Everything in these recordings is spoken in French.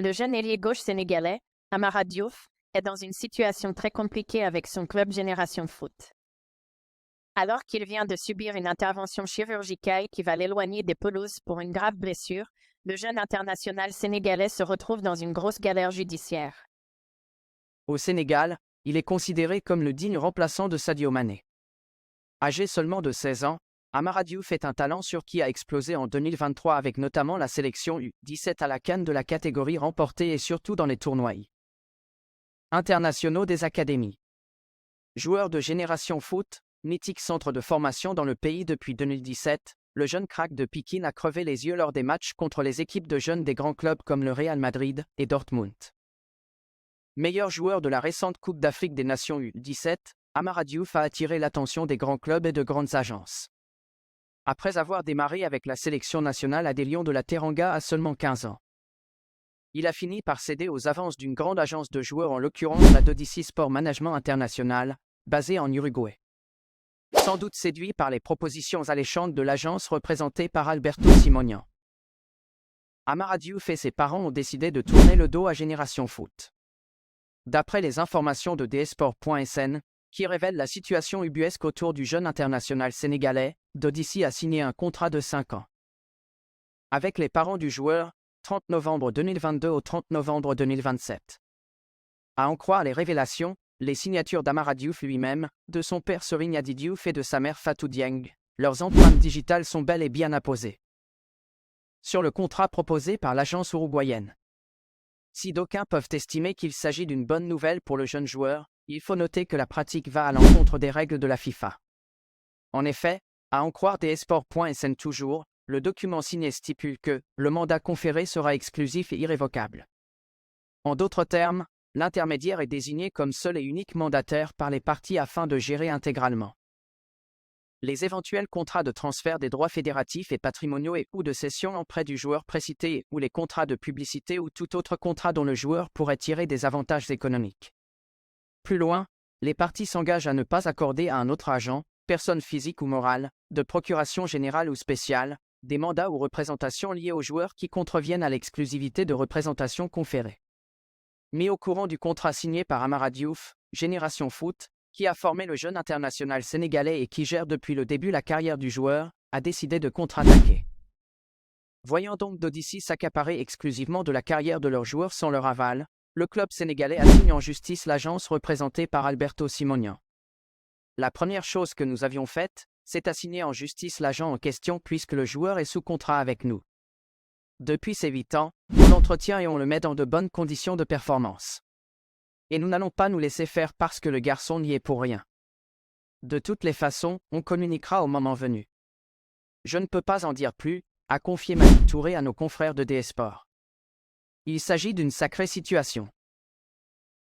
Le jeune ailier gauche sénégalais, Amara Diouf, est dans une situation très compliquée avec son club Génération Foot. Alors qu'il vient de subir une intervention chirurgicale qui va l'éloigner des pelouses pour une grave blessure, le jeune international sénégalais se retrouve dans une grosse galère judiciaire. Au Sénégal, il est considéré comme le digne remplaçant de Sadio Mané. Âgé seulement de 16 ans, Amara Diouf est un talent sur qui a explosé en 2023 avec notamment la sélection U17 à la CAN de la catégorie remportée et surtout dans les tournois internationaux des académies. Joueur de Génération Foot, mythique centre de formation dans le pays depuis 2017, le jeune crack de Pikine a crevé les yeux lors des matchs contre les équipes de jeunes des grands clubs comme le Real Madrid et Dortmund. Meilleur joueur de la récente Coupe d'Afrique des Nations U17, Amara Diouf a attiré l'attention des grands clubs et de grandes agences. Après avoir démarré avec la sélection nationale à des Lions de la Teranga à seulement 15 ans. Il a fini par céder aux avances d'une grande agence de joueurs, en l'occurrence la Dodici Sport Management International, basée en Uruguay. Sans doute séduit par les propositions alléchantes de l'agence représentée par Alberto Simonian. Amara Diouf et ses parents ont décidé de tourner le dos à Génération Foot. D'après les informations de dsport.sn, qui révèlent la situation ubuesque autour du jeune international sénégalais, Dodici a signé un contrat de 5 ans. Avec les parents du joueur, 30 novembre 2022 au 30 novembre 2027. À en croire les révélations, les signatures d'Amara Diouf lui-même, de son père Serigne Hadi Diouf et de sa mère Fatou Dieng, leurs empreintes digitales sont bel et bien apposées sur le contrat proposé par l'agence uruguayenne. Si d'aucuns peuvent estimer qu'il s'agit d'une bonne nouvelle pour le jeune joueur, il faut noter que la pratique va à l'encontre des règles de la FIFA. En effet, à en croire dsport.sn toujours, le document signé stipule que le mandat conféré sera exclusif et irrévocable. En d'autres termes, l'intermédiaire est désigné comme seul et unique mandataire par les parties afin de gérer intégralement les éventuels contrats de transfert des droits fédératifs et patrimoniaux et ou de cession en prêt du joueur précité et ou les contrats de publicité ou tout autre contrat dont le joueur pourrait tirer des avantages économiques. Plus loin, les parties s'engagent à ne pas accorder à un autre agent, personne physique ou morale, de procuration générale ou spéciale, des mandats ou représentations liés aux joueurs qui contreviennent à l'exclusivité de représentation conférée. Mis au courant du contrat signé par Amara Diouf, Génération Foot, qui a formé le jeune international sénégalais et qui gère depuis le début la carrière du joueur, a décidé de contre-attaquer. Voyant donc Dodici s'accaparer exclusivement de la carrière de leurs joueurs sans leur aval, le club sénégalais assigne en justice l'agence représentée par Alberto Simonian. La première chose que nous avions faite, c'est assigner en justice l'agent en question puisque le joueur est sous contrat avec nous. Depuis ses 8 ans, on l'entretient et on le met dans de bonnes conditions de performance. Et nous n'allons pas nous laisser faire parce que le garçon n'y est pour rien. De toutes les façons, on communiquera au moment venu. Je ne peux pas en dire plus, a confié Malik Touré à nos confrères de dsport. Il s'agit d'une sacrée situation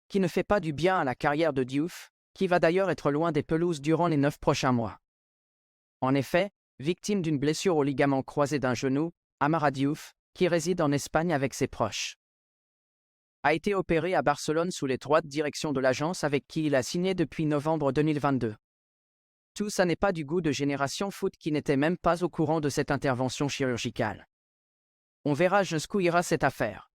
qui ne fait pas du bien à la carrière de Diouf, qui va d'ailleurs être loin des pelouses durant les 9 prochains mois. En effet, victime d'une blessure au ligament croisé d'un genou, Amara Diouf, qui réside en Espagne avec ses proches, a été opéré à Barcelone sous l'étroite direction de l'agence avec qui il a signé depuis novembre 2022. Tout ça n'est pas du goût de Génération Foot qui n'était même pas au courant de cette intervention chirurgicale. On verra jusqu'où ira cette affaire.